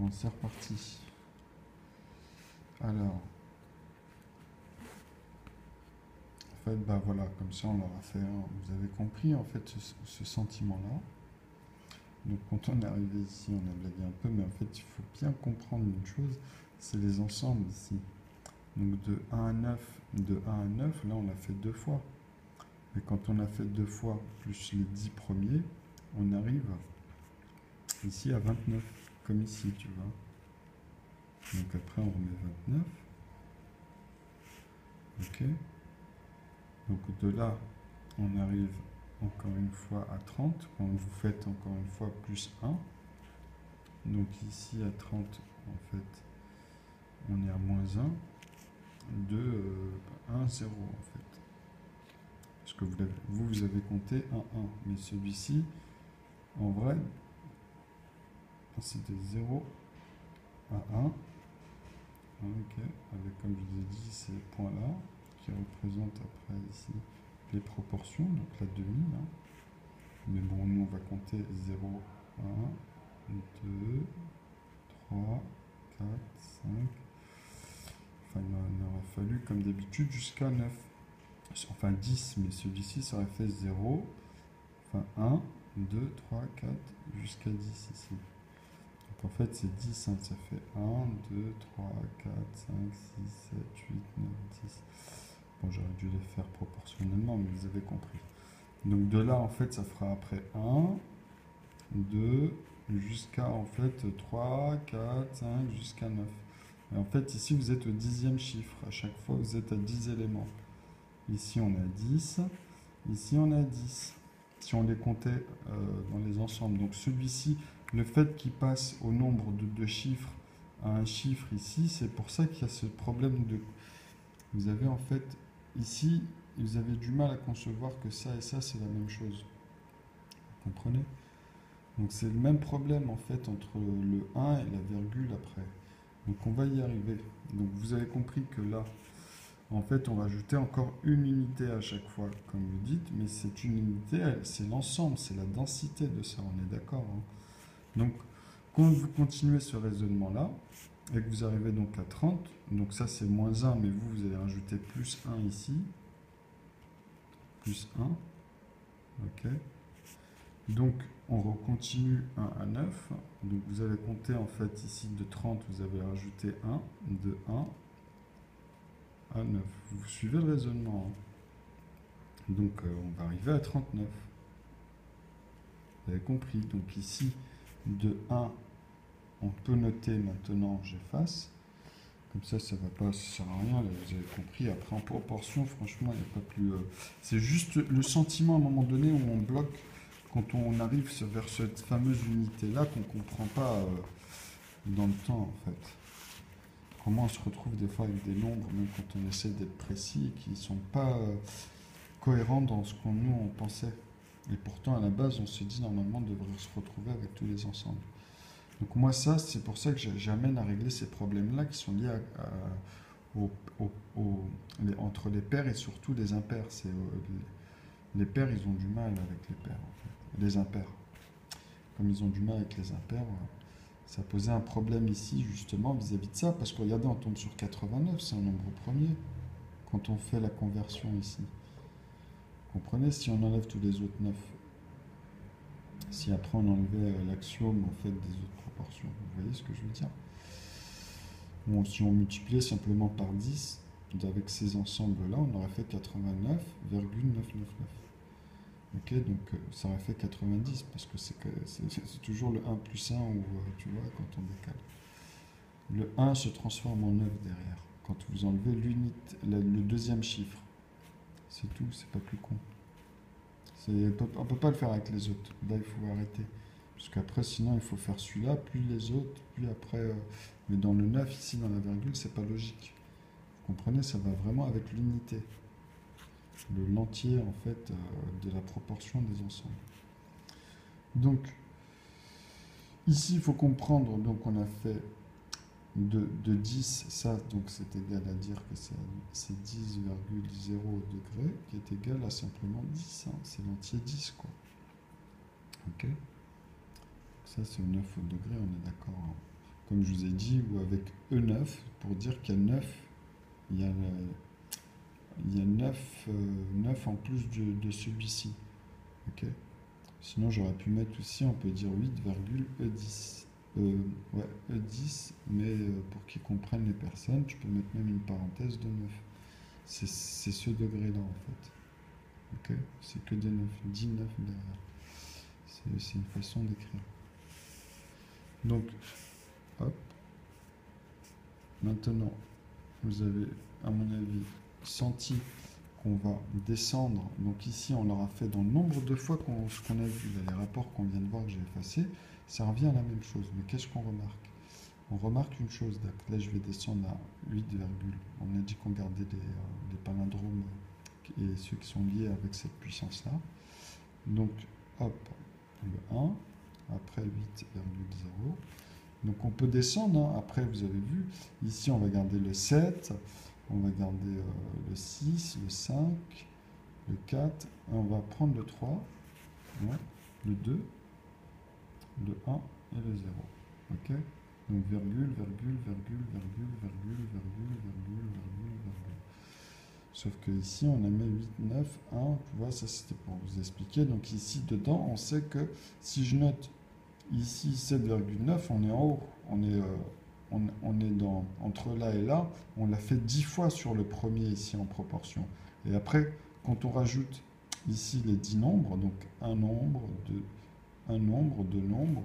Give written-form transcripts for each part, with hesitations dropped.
Bon, c'est reparti. Alors, en fait, bah voilà, comme ça on l'aura fait. Vous avez compris en fait ce sentiment-là. Donc quand on est arrivé ici, on a blagué un peu, mais en fait il faut bien comprendre une chose, c'est les ensembles ici. Donc de 1 à 9, de 1 à 9, là on l'a fait deux fois. Et quand on a fait deux fois plus les 10 premiers, on arrive ici à 29, comme ici, tu vois. Donc après on remet 29. Ok. Donc de là, on arrive encore une fois à 30. Quand vous faites encore une fois plus 1. Donc ici à 30, en fait, on est à moins 1 de 1, 0 en fait. Parce que vous avez compté 1, 1. Mais celui-ci, en vrai, c'était 0 à 1. Ok, avec comme je vous ai dit ces points-là, qui représentent après ici les proportions, donc la demi. Hein. Mais bon, nous on va compter 0, 1, 2, 3, 4, 5. Enfin, il aurait fallu, comme d'habitude, jusqu'à 9. Enfin 10, mais celui-ci, ça aurait fait 0. Enfin 1, 2, 3, 4, jusqu'à 10 ici. Donc en fait, c'est 10, hein, ça fait 1, 2, 3, 4, 5, 6, 7, 8, 9, 10. Bon, j'aurais dû les faire proportionnellement, mais vous avez compris. Donc de là, en fait, ça fera après 1, 2, jusqu'à en fait 3, 4, 5, jusqu'à 9. Et en fait, ici, vous êtes au 10e chiffre. À chaque fois, vous êtes à 10 éléments. Ici, on est à 10. Ici, on est à 10. Si on les comptait dans les ensembles. Donc celui-ci, le fait qu'il passe au nombre de deux chiffres à un chiffre ici, c'est pour ça qu'il y a ce problème de... Vous avez en fait, ici, vous avez du mal à concevoir que ça et ça, c'est la même chose. Vous comprenez? Donc c'est le même problème en fait entre le 1 et la virgule après. Donc on va y arriver. Donc vous avez compris que là, en fait, on va ajouter encore une unité à chaque fois, comme vous dites, mais cette unité, c'est l'ensemble, c'est la densité de ça, on est d'accord. Hein. Donc quand vous continuez ce raisonnement-là, et que vous arrivez donc à 30, donc ça c'est moins 1, mais vous allez rajouter plus 1 ici, plus 1, ok. Donc on continue 1 à 9, donc vous allez compter en fait ici de 30, vous avez rajouté 1, de 1 à 9. Vous suivez le raisonnement. Hein. Donc on va arriver à 39. Vous avez compris. Donc ici, de 1, on peut noter maintenant, j'efface. Comme ça va pas, ça sert à rien, là, vous avez compris. Après, en proportion, franchement, il n'y a pas plus... c'est juste le sentiment à un moment donné où on bloque quand on arrive vers cette fameuse unité-là qu'on ne comprend pas dans le temps, en fait. Comment on se retrouve des fois avec des nombres, même quand on essaie d'être précis, qui ne sont pas cohérents dans ce qu'on nous on pensait. Et pourtant, à la base, on se dit normalement de devrait se retrouver avec tous les ensembles. Donc moi, ça, c'est pour ça que j'amène à régler ces problèmes-là qui sont liés entre les paires et surtout les impairs. Les paires, ils ont du mal avec les paires, en fait. Les impairs. Comme ils ont du mal avec les impairs, ça posait un problème ici, justement, vis-à-vis de ça. Parce que regardez, on tombe sur 89, c'est un nombre premier, quand on fait la conversion ici. Vous comprenez? Si on enlève tous les autres 9. Si après on enlevait l'axiome en fait des autres proportions, vous voyez ce que je veux dire? Bon, si on multipliait simplement par 10, avec ces ensembles-là, on aurait fait 89,999. Ok, donc ça aurait fait 90, parce que c'est toujours le 1 plus 1, ou tu vois, quand on décale. Le 1 se transforme en 9 derrière, quand vous enlevez l'unité, le deuxième chiffre. C'est tout, c'est pas plus con. On ne peut pas le faire avec les autres. Là, il faut arrêter. Parce qu'après, sinon, il faut faire celui-là, puis les autres, puis après... mais dans le 9, ici, dans la virgule, c'est pas logique. Vous comprenez? Ça va vraiment avec l'unité. L'entier, en fait, de la proportion des ensembles. Donc, ici, il faut comprendre, donc on a fait de 10, ça, donc c'est égal à dire que c'est 10,0 degrés, qui est égal à simplement 10. Hein, c'est l'entier 10, quoi. Ok? Ça, c'est au 9 au degré, on est d'accord. Hein. comme je vous ai dit, ou avec E9, pour dire qu'il y a 9, il y a, il y a 9, 9 en plus de celui-ci. Ok. Sinon, j'aurais pu mettre aussi, on peut dire 8,E10. Ouais, E10, mais pour qu'ils comprennent les personnes, tu peux mettre même une parenthèse de 9. C'est ce degré-là, en fait. Ok. C'est que des 9, 19 derrière. C'est une façon d'écrire. Donc, hop. Maintenant, vous avez, à mon avis, senti qu'on va descendre. Donc ici, on l'aura fait dans le nombre de fois ce qu'on a vu, là, les rapports qu'on vient de voir que j'ai effacés, ça revient à la même chose. Mais qu'est-ce qu'on remarque? On remarque une chose, là je vais descendre à 8, on a dit qu'on gardait les palindromes et ceux qui sont liés avec cette puissance-là. Donc, hop, le 1, après 8,0. Donc on peut descendre, hein. Après vous avez vu, ici on va garder le 7, on va garder le 6, le 5, le 4, et on va prendre le 3, ouais, le 2, le 1 et le 0. Ok. Donc virgule, virgule, virgule, virgule, virgule, virgule, virgule, virgule, virgule. Sauf que ici on a mis 8, 9, 1, tu vois, ça c'était pour vous expliquer. Donc ici dedans, on sait que si je note ici 7,9, on est en haut, on est entre là et là, on l'a fait 10 fois sur le premier ici en proportion. Et après, quand on rajoute ici les 10 nombres, donc un nombre, deux nombres,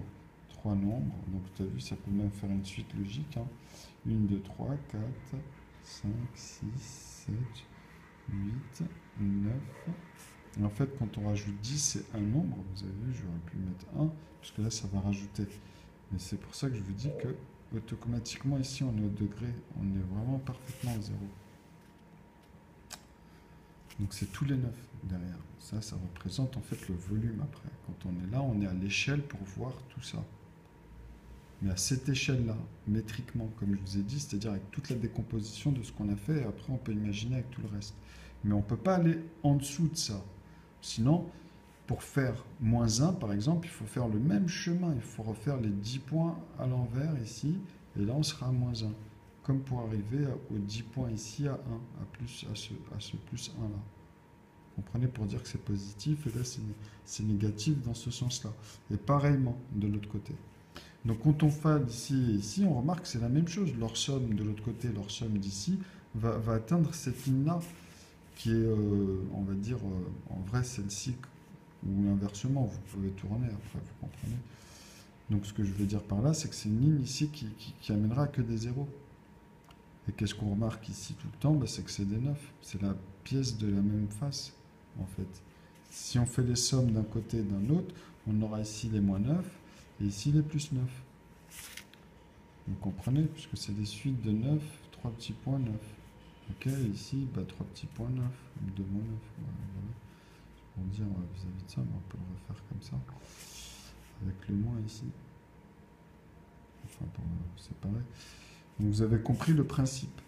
trois nombres, donc tu as vu, ça peut même faire une suite logique, hein. 1, 2, 3, 4, 5, 6, 7, 8, 9. Et en fait, quand on rajoute 10, c'est un nombre. Vous avez vu, j'aurais pu mettre 1, parce que là, ça va rajouter. Mais c'est pour ça que je vous dis que automatiquement, ici, on est au degré, on est vraiment parfaitement au 0. Donc, c'est tous les 9 derrière. Ça représente en fait le volume après. Quand on est là, on est à l'échelle pour voir tout ça. Mais à cette échelle-là, métriquement, comme je vous ai dit, c'est-à-dire avec toute la décomposition de ce qu'on a fait, et après, on peut imaginer avec tout le reste. Mais on ne peut pas aller en dessous de ça. Sinon, pour faire moins 1, par exemple, il faut faire le même chemin. Il faut refaire les 10 points à l'envers ici. Et là, on sera à moins 1. Comme pour arriver aux 10 points ici à 1, à ce plus 1 là. Vous comprenez, pour dire que c'est positif. Et là, c'est négatif dans ce sens-là. Et pareillement, de l'autre côté. Donc, quand on fait d'ici et ici, on remarque que c'est la même chose. Leur somme de l'autre côté, leur somme d'ici, va atteindre cette ligne-là, qui est, on va dire, en vrai, celle-ci, ou inversement, vous pouvez tourner après, vous comprenez. Donc ce que je veux dire par là, c'est que c'est une ligne ici qui amènera que des zéros. Et qu'est-ce qu'on remarque ici tout le temps? C'est que c'est des 9. C'est la pièce de la même face, en fait. Si on fait les sommes d'un côté et d'un autre, on aura ici les moins 9 et ici les plus 9. Vous comprenez? Puisque c'est des suites de 9, 3 petits points 9. Ok, ici, 3 petits points 9, 2 moins 9. Voilà. Pour dire vis-à-vis de ça, mais on peut le refaire comme ça, avec le moins ici. Enfin, pour séparer. Donc vous avez compris le principe.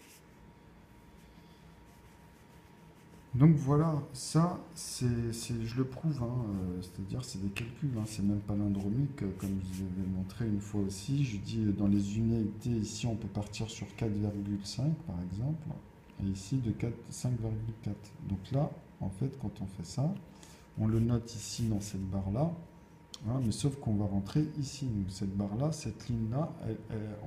Donc voilà, ça, je le prouve, hein, c'est-à-dire c'est des calculs, hein, c'est même palindromique, comme je vous avais montré une fois aussi. Je dis dans les unités, ici on peut partir sur 4,5 par exemple, et ici de 5,4. Donc là, en fait, quand on fait ça, on le note ici dans cette barre-là, hein, mais sauf qu'on va rentrer ici. Donc cette barre-là, cette ligne-là,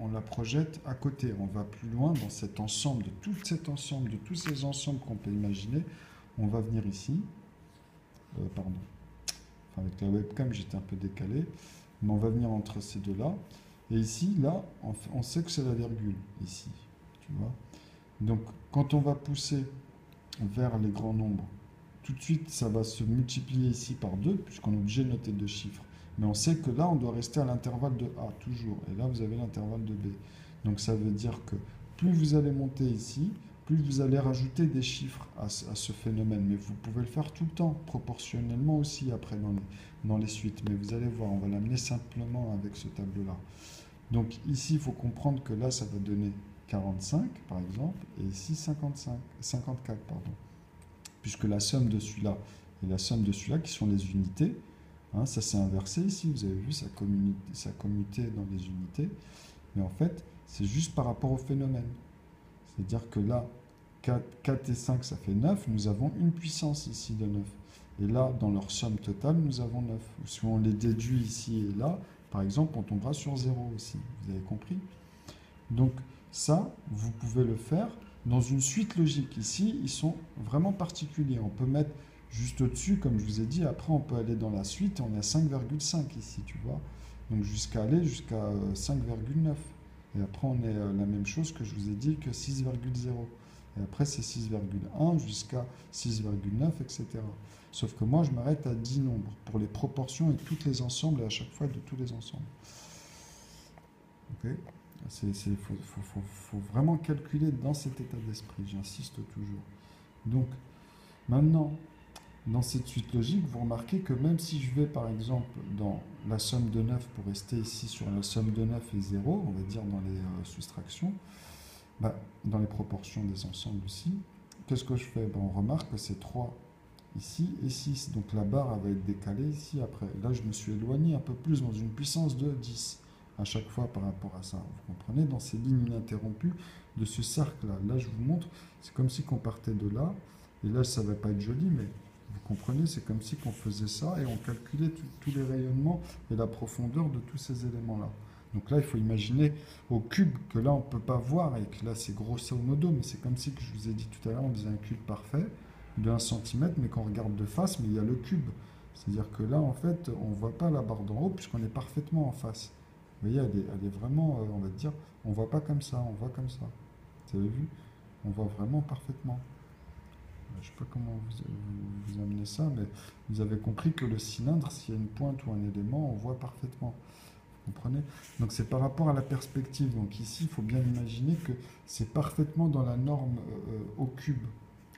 on la projette à côté. On va plus loin dans cet ensemble, de tout cet ensemble, de tous ces ensembles qu'on peut imaginer. On va venir ici. Pardon. Enfin, avec la webcam, j'étais un peu décalé. Mais on va venir entre ces deux-là. Et ici, là, on sait que c'est la virgule, ici. Tu vois? Donc, quand on va pousser vers les grands nombres, tout de suite, ça va se multiplier ici par 2, puisqu'on est obligé de noter 2 chiffres. Mais on sait que là, on doit rester à l'intervalle de A, toujours. Et là, vous avez l'intervalle de B. Donc, ça veut dire que plus vous allez monter ici, plus vous allez rajouter des chiffres à ce phénomène. Mais vous pouvez le faire tout le temps, proportionnellement aussi, après, dans les suites. Mais vous allez voir, on va l'amener simplement avec ce tableau-là. Donc, ici, il faut comprendre que là, ça va donner 45, par exemple, et ici, 54, pardon. Puisque la somme de celui-là et la somme de celui-là, qui sont les unités, hein, ça s'est inversé ici, vous avez vu, ça commutait dans les unités. Mais en fait, c'est juste par rapport au phénomène. C'est-à-dire que là, 4 et 5, ça fait 9. Nous avons une puissance ici de 9. Et là, dans leur somme totale, nous avons 9. Si on les déduit ici et là, par exemple, on tombera sur 0 aussi. Vous avez compris? Donc ça, vous pouvez le faire dans une suite logique. Ici, ils sont vraiment particuliers. On peut mettre juste au-dessus, comme je vous ai dit. Après, on peut aller dans la suite. On est à 5,5 ici, tu vois. Donc aller jusqu'à 5,9. Et après, on est la même chose que je vous ai dit que 6,0. Et après, c'est 6,1 jusqu'à 6,9, etc. Sauf que moi, je m'arrête à 10 nombres pour les proportions et tous les ensembles, et à chaque fois de tous les ensembles. Ok? Faut vraiment calculer dans cet état d'esprit, j'insiste toujours. Donc, maintenant, dans cette suite logique, vous remarquez que même si je vais par exemple dans la somme de 9 pour rester ici sur la somme de 9 et 0, on va dire dans les soustractions, dans les proportions des ensembles aussi, qu'est-ce que je fais? On remarque que c'est 3 ici et 6, donc la barre va être décalée ici après. Là, je me suis éloigné un peu plus dans une puissance de 10 à chaque fois par rapport à ça. Vous comprenez, dans ces lignes ininterrompues de ce cercle-là. Là, je vous montre, c'est comme si on partait de là, et là, ça ne va pas être joli, mais vous comprenez, c'est comme si on faisait ça et on calculait tous les rayonnements et la profondeur de tous ces éléments-là. Donc là, il faut imaginer au cube que là, on ne peut pas voir et que là, c'est grosso modo, mais c'est comme si, que je vous ai dit tout à l'heure, on faisait un cube parfait de 1 cm, mais qu'on regarde de face, mais il y a le cube. C'est-à-dire que là, en fait, on ne voit pas la barre d'en haut puisqu'on est parfaitement en face. Vous voyez, elle est vraiment, on va dire, on ne voit pas comme ça, on voit comme ça. Vous avez vu? On voit vraiment parfaitement. Je ne sais pas comment vous amenez ça, mais vous avez compris que le cylindre, s'il y a une pointe ou un élément, on voit parfaitement. Vous comprenez? Donc c'est par rapport à la perspective. Donc ici, il faut bien imaginer que c'est parfaitement dans la norme au cube.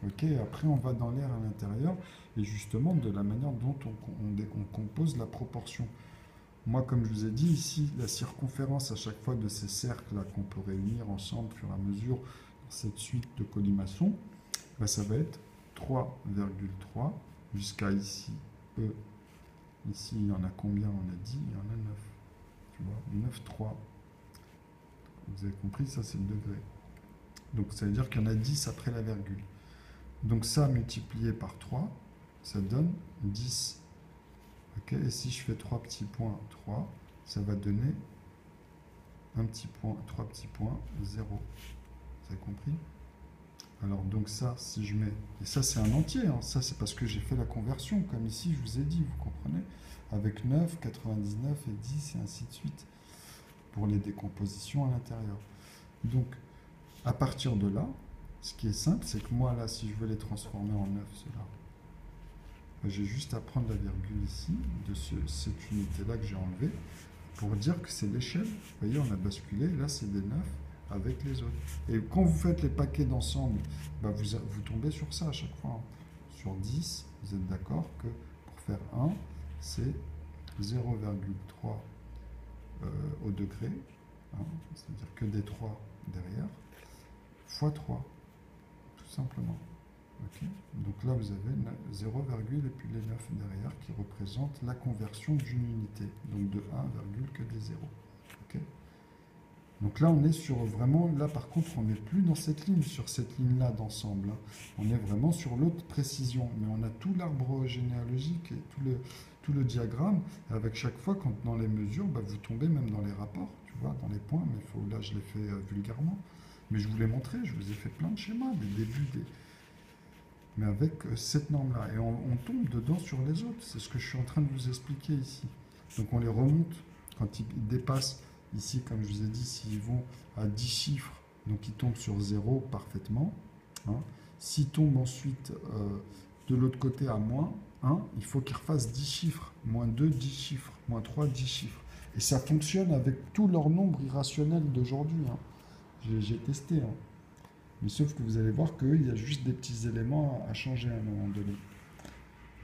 Ok, après, on va dans l'air à l'intérieur, et justement de la manière dont on compose la proportion. Moi, comme je vous ai dit, ici, la circonférence à chaque fois de ces cercles-là qu'on peut réunir ensemble au fur et à mesure dans cette suite de colimaçon, ça va être 3,3 jusqu'à ici, E. Ici, il y en a combien? On a dit, il y en a 9. Tu vois, 9,3. Vous avez compris, ça c'est le degré. Donc ça veut dire qu'il y en a 10 après la virgule. Donc ça multiplié par 3, ça donne 10. Okay, et si je fais 3 petits points, 3, ça va donner un petit point, 3 petits points, 0. Vous avez compris? Alors donc ça, si je mets, et ça c'est un entier, hein, ça c'est parce que j'ai fait la conversion, comme ici je vous ai dit, vous comprenez? Avec 9, 99 et 10 et ainsi de suite, pour les décompositions à l'intérieur. Donc, à partir de là, ce qui est simple, c'est que moi là, si je veux les transformer en 9, ceux-là, j'ai juste à prendre la virgule ici, de cette unité-là que j'ai enlevée, pour dire que c'est l'échelle. Vous voyez, on a basculé, là c'est des 9 avec les autres. Et quand vous faites les paquets d'ensemble, vous tombez sur ça à chaque fois. Sur 10, vous êtes d'accord que pour faire 1, c'est 0,3 au degré, hein, c'est-à-dire que des 3 derrière, fois 3, tout simplement. Okay. Donc là, vous avez 0, et puis les 9 derrière qui représentent la conversion d'une unité, donc de 1, que des 0. Okay. Donc là, on est sur vraiment, là par contre, on n'est plus dans cette ligne, sur cette ligne-là d'ensemble. Hein. On est vraiment sur l'autre précision, mais on a tout l'arbre généalogique et tout le diagramme, avec chaque fois, quand dans les mesures, vous tombez même dans les rapports, tu vois, dans les points, mais là, je l'ai fait vulgairement. Mais je vous l'ai montré, je vous ai fait plein de schémas, des débuts, mais avec cette norme-là. Et on tombe dedans sur les autres. C'est ce que je suis en train de vous expliquer ici. Donc on les remonte quand ils dépassent, ici, comme je vous ai dit, s'ils vont à 10 chiffres, donc ils tombent sur 0 parfaitement. Hein. S'ils tombent ensuite de l'autre côté à moins 1, il faut qu'ils refassent 10 chiffres. Moins 2, 10 chiffres. Moins 3, 10 chiffres. Et ça fonctionne avec tous leurs nombres irrationnels d'aujourd'hui. Hein. J'ai testé. Hein. Mais sauf que vous allez voir qu'il y a juste des petits éléments à changer à un moment donné.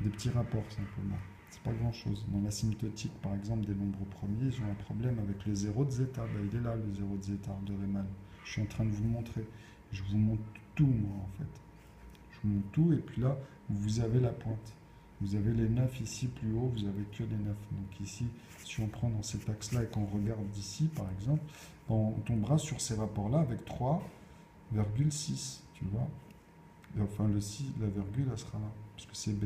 Des petits rapports, simplement. C'est pas grand-chose. Dans l'asymptotique, par exemple, des nombres premiers, ils ont un problème avec le 0 de zeta. Il est là, le 0 de zeta de Riemann. Je suis en train de vous montrer. Je vous montre tout, moi, en fait. Je vous montre tout, et puis là, vous avez la pointe. Vous avez les 9 ici plus haut, vous avez que les 9. Donc ici, si on prend dans cet axe-là et qu'on regarde d'ici, par exemple, on tombera sur ces rapports-là avec 3,6, tu vois. Et enfin, le 6, la virgule, elle sera là, puisque c'est B.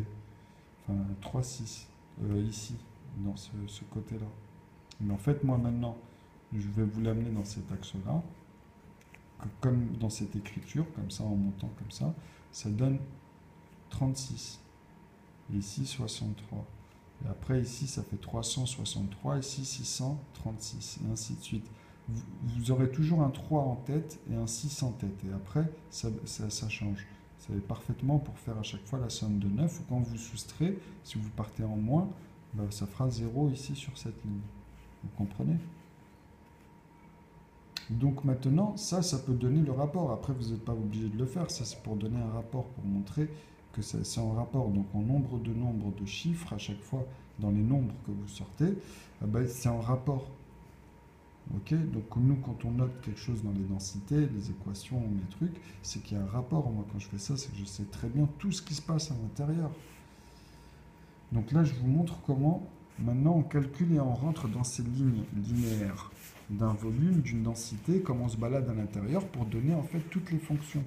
Enfin, 3,6, ici, dans ce côté-là. Mais en fait, moi, maintenant, je vais vous l'amener dans cet axe-là, comme dans cette écriture, comme ça, en montant comme ça donne 36. Et ici, 63. Et après, ici, ça fait 363, ici, 636, et ainsi de suite. Vous aurez toujours un 3 en tête et un 6 en tête. Et après, ça change. Vous savez parfaitement pour faire à chaque fois la somme de 9, ou quand vous soustrayez, si vous partez en moins, bah, ça fera 0 ici sur cette ligne. Vous comprenez? Donc maintenant, ça peut donner le rapport. Après, vous n'êtes pas obligé de le faire. Ça, c'est pour donner un rapport, pour montrer que c'est en rapport. Donc en nombre de chiffres, à chaque fois, dans les nombres que vous sortez, ben, c'est en rapport. Ok? Donc nous, quand on note quelque chose dans les densités, les équations, les trucs, c'est qu'il y a un rapport. Moi, quand je fais ça, c'est que je sais très bien tout ce qui se passe à l'intérieur. Donc là, je vous montre comment, maintenant, on calcule et on rentre dans ces lignes linéaires d'un volume, d'une densité, comment on se balade à l'intérieur pour donner en fait toutes les fonctions.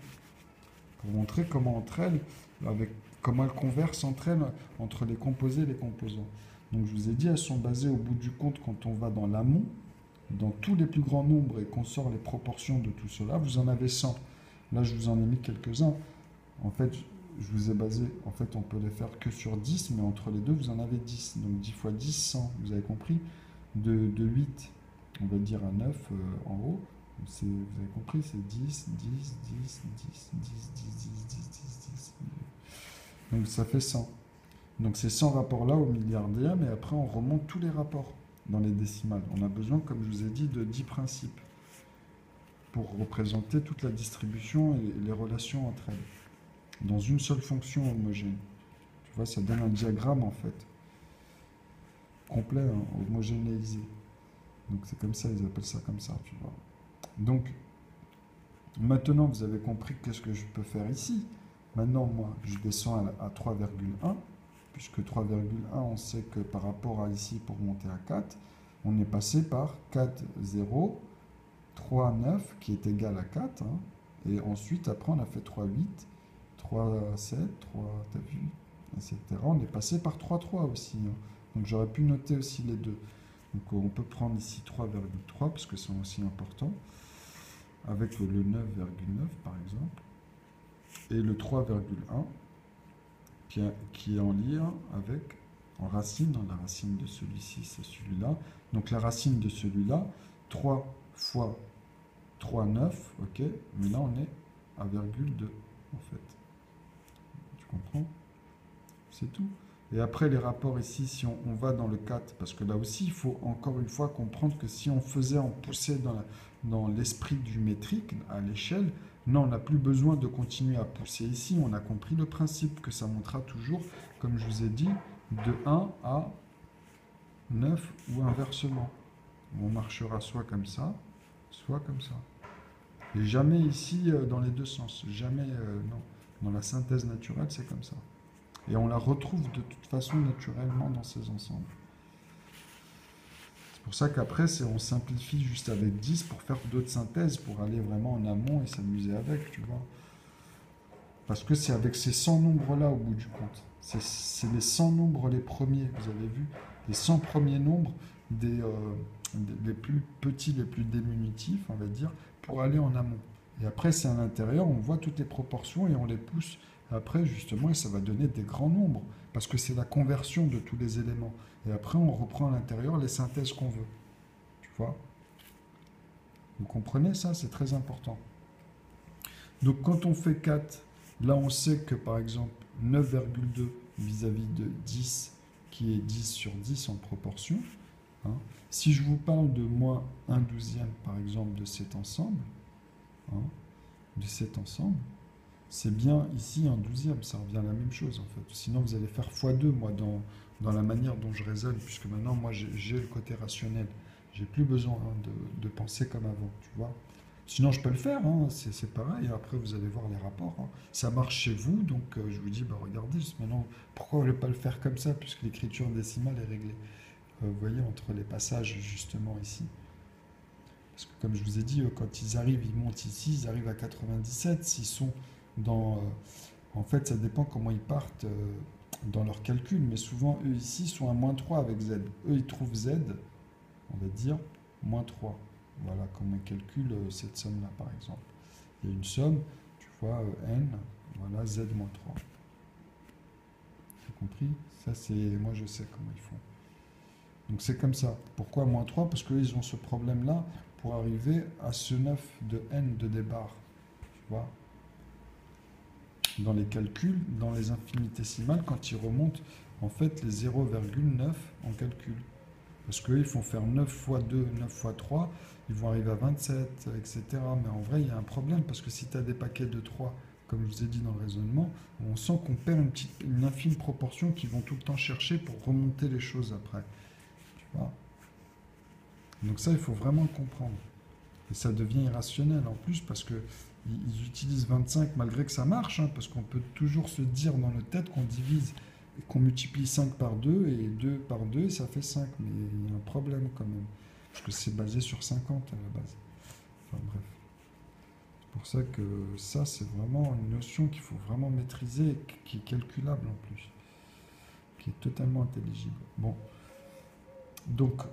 Pour montrer comment entre elles, comment elles conversent entre elles, entre les composés et les composants. Donc je vous ai dit, elles sont basées au bout du compte quand on va dans l'amont, dans tous les plus grands nombres et qu'on sort les proportions de tout cela, vous en avez 100. Là, je vous en ai mis quelques-uns. En fait, je vous ai basé, en fait, on peut les faire que sur 10, mais entre les deux, vous en avez 10. Donc 10 fois 10, 100, vous avez compris? De 8, on va dire à 9 en haut, vous avez compris, c'est 10, 10, 10, 10, 10, 10, 10, 10, 10, 10. Donc ça fait 100. Donc ces 100 rapports-là au milliardième, et après on remonte tous les rapports dans les décimales. On a besoin, comme je vous ai dit, de 10 principes pour représenter toute la distribution et les relations entre elles, dans une seule fonction homogène. Tu vois, ça donne un diagramme en fait, complet, hein, homogénéisé. Donc c'est comme ça, ils appellent ça comme ça, tu vois. Donc, maintenant vous avez compris qu'est-ce que je peux faire ici. Maintenant, moi, je descends à 3,1, puisque 3,1, on sait que par rapport à ici, pour monter à 4, on est passé par 4, 0, 3, 9, qui est égal à 4, hein, et ensuite, après, on a fait 3, 8, 3, 7, 3, t'as vu, etc. On est passé par 3, 3 aussi. Hein. Donc, j'aurais pu noter aussi les deux. Donc on peut prendre ici 3,3 parce que c'est aussi important, avec le 9,9 par exemple, et le 3,1 qui est en lien avec, en racine, la racine de celui-ci c'est celui-là, donc la racine de celui-là, 3 fois 3, 9, ok, mais là on est à 0,2 en fait. Tu comprends? C'est tout. Et après, les rapports ici, si on va dans le 4, parce que là aussi, il faut encore une fois comprendre que si on faisait, on poussait dans l'esprit du métrique, à l'échelle, non, on n'a plus besoin de continuer à pousser ici. On a compris le principe que ça montera toujours, comme je vous ai dit, de 1 à 9 ou inversement. On marchera soit comme ça, soit comme ça. Et jamais ici dans les deux sens. Jamais, non. Dans la synthèse naturelle, c'est comme ça. Et on la retrouve de toute façon naturellement dans ces ensembles. C'est pour ça qu'après, on simplifie juste avec 10 pour faire d'autres synthèses, pour aller vraiment en amont et s'amuser avec, tu vois. Parce que c'est avec ces 100 nombres-là au bout du compte. C'est les 100 nombres les premiers, vous avez vu, les 100 premiers nombres les plus petits, les plus diminutifs, on va dire, pour aller en amont. Et après, c'est à l'intérieur, on voit toutes les proportions et on les pousse après, justement, et ça va donner des grands nombres, parce que c'est la conversion de tous les éléments. Et après, on reprend à l'intérieur les synthèses qu'on veut. Tu vois? Vous comprenez ça? C'est très important. Donc, quand on fait 4, là, on sait que, par exemple, 9,2 vis-à-vis de 10, qui est 10 sur 10 en proportion. Hein. Si je vous parle de moins 1/12e, par exemple, de cet ensemble, hein, c'est bien ici un 12e, ça revient à la même chose en fait. Sinon vous allez faire x2 moi dans la manière dont je raisonne, puisque maintenant moi j'ai le côté rationnel. J'ai plus besoin de penser comme avant, tu vois. Sinon, je peux le faire, hein, c'est pareil. Après, vous allez voir les rapports, hein. Ça marche chez vous, donc je vous dis, bah, regardez, maintenant, pourquoi ne pas le faire comme ça, puisque l'écriture décimale est réglée. Vous voyez, entre les passages, justement, ici. Parce que, comme je vous ai dit, quand ils arrivent, ils montent ici, ils arrivent à 97. S'ils sont dans... en fait, ça dépend comment ils partent dans leur calcul, mais souvent, eux, ici, sont à -3 avec Z. Eux, ils trouvent Z, on va dire, -3. Voilà comment ils calculent cette somme-là, par exemple. Il y a une somme, tu vois, n, voilà, z-3. Tu as compris? Ça, c'est... Moi, je sais comment ils font. Donc, c'est comme ça. Pourquoi -3? Parce qu'ils ont ce problème-là pour arriver à ce 9 de n de débarre. Tu vois? Dans les calculs, dans les infinitésimales, quand ils remontent, en fait, les 0,9 en calcul. Parce qu'eux, ils font faire 9 fois 2, 9 fois 3, ils vont arriver à 27, etc. Mais en vrai, il y a un problème, parce que si tu as des paquets de 3, comme je vous ai dit dans le raisonnement, on sent qu'on perd une infime proportion qu'ils vont tout le temps chercher pour remonter les choses après. Tu vois? Donc ça, il faut vraiment le comprendre. Et ça devient irrationnel en plus, parce que ils utilisent 25 malgré que ça marche, hein, parce qu'on peut toujours se dire dans notre tête qu'on divise et qu'on multiplie 5 par 2 et 2 par 2 et ça fait 5. Mais il y a un problème quand même, parce que c'est basé sur 50 à la base. Enfin bref. C'est pour ça que ça, c'est vraiment une notion qu'il faut vraiment maîtriser, qui est calculable en plus, qui est totalement intelligible. Bon, donc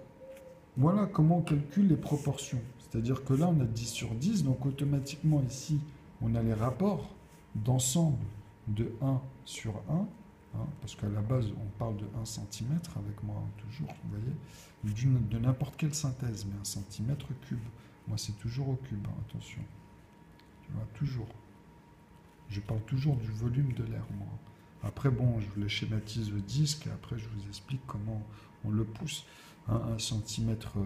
voilà comment on calcule les proportions. C'est-à-dire que là, on a 10 sur 10, donc automatiquement ici, on a les rapports d'ensemble de 1 sur 1, hein, parce qu'à la base, on parle de 1 cm avec moi, toujours, vous voyez, de n'importe quelle synthèse, mais 1 centimètre cube. Moi, c'est toujours au cube, hein, attention. Tu vois, toujours. Je parle toujours du volume de l'air, moi. Après, bon, je le schématise le disque, et après, je vous explique comment on le pousse. 1 centimètre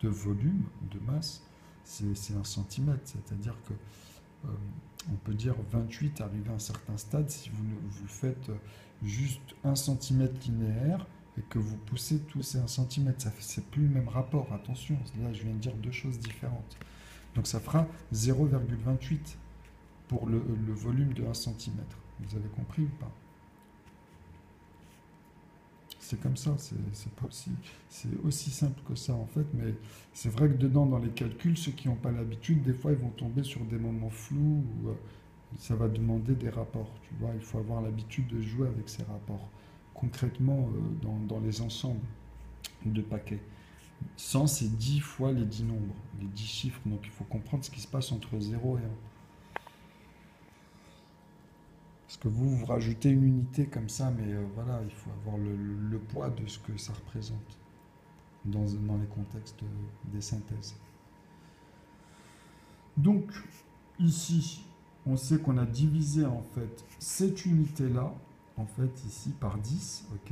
de volume, de masse, c'est 1 centimètre. C'est-à-dire que on peut dire 28 arrivé à un certain stade si vous faites juste 1 centimètre linéaire et que vous poussez tous ces 1 centimètre. C'est plus le même rapport, attention. Là, je viens de dire deux choses différentes. Donc ça fera 0,28 pour le volume de 1 centimètre. Vous avez compris ou pas? C'est comme ça, c'est aussi simple que ça en fait, mais c'est vrai que dedans, dans les calculs, ceux qui n'ont pas l'habitude, des fois, ils vont tomber sur des moments flous où ça va demander des rapports, tu vois, il faut avoir l'habitude de jouer avec ces rapports, concrètement dans les ensembles de paquets. 100, c'est 10 fois les 10 nombres, les 10 chiffres, donc il faut comprendre ce qui se passe entre 0 et 1. Parce que vous rajoutez une unité comme ça, mais voilà, il faut avoir le poids de ce que ça représente dans les contextes des synthèses. Donc, ici, on sait qu'on a divisé en fait cette unité-là, en fait, ici, par 10, ok,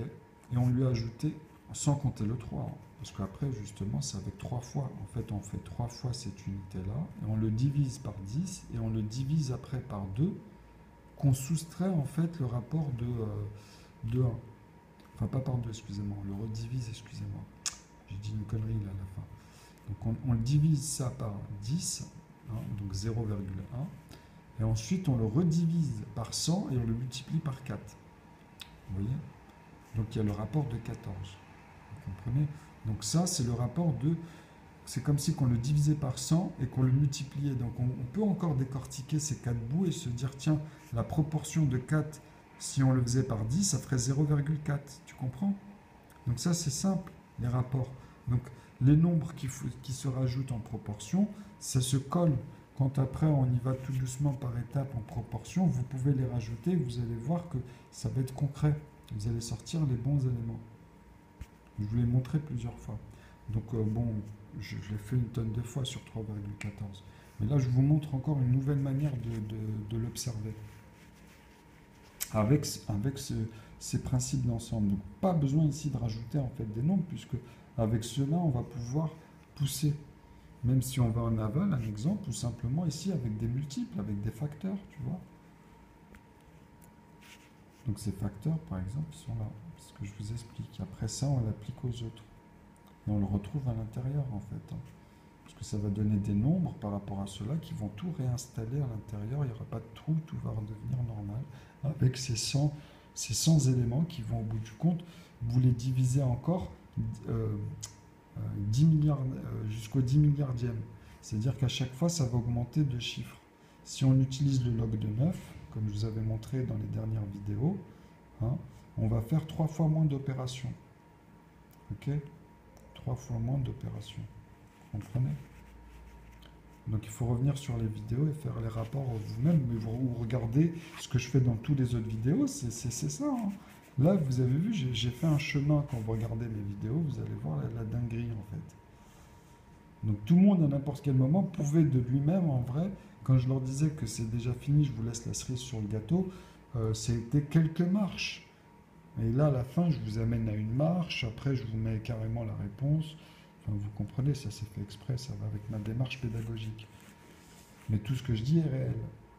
et on lui a ajouté, sans compter le 3, hein, parce qu'après, justement, c'est avec 3 fois. En fait, on fait 3 fois cette unité-là, et on le divise par 10, et on le divise après par 2, qu'on soustrait en fait le rapport de 1. Enfin, pas par 2, excusez-moi, on le redivise, excusez-moi. J'ai dit une connerie là à la fin. Donc on divise ça par 10, hein, donc 0,1. Et ensuite on le redivise par 100 et on le multiplie par 4. Vous voyez? Donc il y a le rapport de 14. Vous comprenez? Donc ça, c'est le rapport de... C'est comme si on le divisait par 100 et qu'on le multipliait. Donc on peut encore décortiquer ces 4 bouts et se dire, tiens, la proportion de 4, si on le faisait par 10, ça ferait 0,4. Tu comprends? Donc ça, c'est simple, les rapports. Donc les nombres qui se rajoutent en proportion, ça se colle. Quand après on y va tout doucement par étapes en proportion, vous pouvez les rajouter, vous allez voir que ça va être concret. Vous allez sortir les bons éléments. Je vous l'ai montré plusieurs fois. Donc bon, je l'ai fait une tonne de fois sur 3,14. Mais là, je vous montre encore une nouvelle manière de l'observer. Avec ces principes d'ensemble. Donc pas besoin ici de rajouter en fait des nombres, puisque avec cela, on va pouvoir pousser. Même si on va en aval, un exemple, ou simplement ici avec des multiples, avec des facteurs, tu vois. Donc ces facteurs, par exemple, sont là. C'est ce que je vous explique. Après ça, on l'applique aux autres. Et on le retrouve à l'intérieur, en fait. parce que ça va donner des nombres par rapport à cela qui vont tout réinstaller à l'intérieur. Il n'y aura pas de trou, tout va redevenir normal avec ces 100 éléments qui vont au bout du compte, vous les divisez encore 10 milliards, jusqu'au 10 milliardième. C'est-à-dire qu'à chaque fois, ça va augmenter de chiffres. Si on utilise le log de 9, comme je vous avais montré dans les dernières vidéos, hein, on va faire 3 fois moins d'opérations. Ok, 3 fois moins d'opérations. Vous comprenez? Donc il faut revenir sur les vidéos et faire les rapports vous-même, mais vous regardez ce que je fais dans toutes les autres vidéos, c'est ça. Hein. Là, vous avez vu, j'ai fait un chemin. Quand vous regardez mes vidéos, vous allez voir la dinguerie en fait. Donc tout le monde à n'importe quel moment pouvait de lui-même, en vrai, quand je leur disais que c'est déjà fini, je vous laisse la cerise sur le gâteau, c'était quelques marches. Et là, à la fin, je vous amène à une marche, après je vous mets carrément la réponse. Enfin, vous comprenez, ça c'est fait exprès, ça va avec ma démarche pédagogique. Mais tout ce que je dis est réel.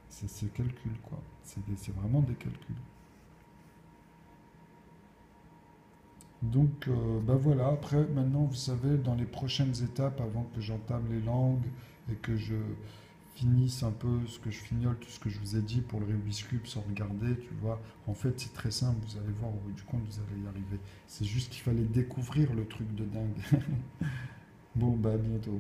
C'est calcul, quoi. C'est vraiment des calculs. Donc, ben voilà, après, maintenant, vous savez, dans les prochaines étapes, avant que j'entame les langues et que je finisse un peu ce que je fignole, tout ce que je vous ai dit pour le Rubik's Cube sans regarder, tu vois, en fait, c'est très simple, vous allez voir, au bout du compte, vous allez y arriver. C'est juste qu'il fallait découvrir le truc de dingue. Bon, bah, à bientôt.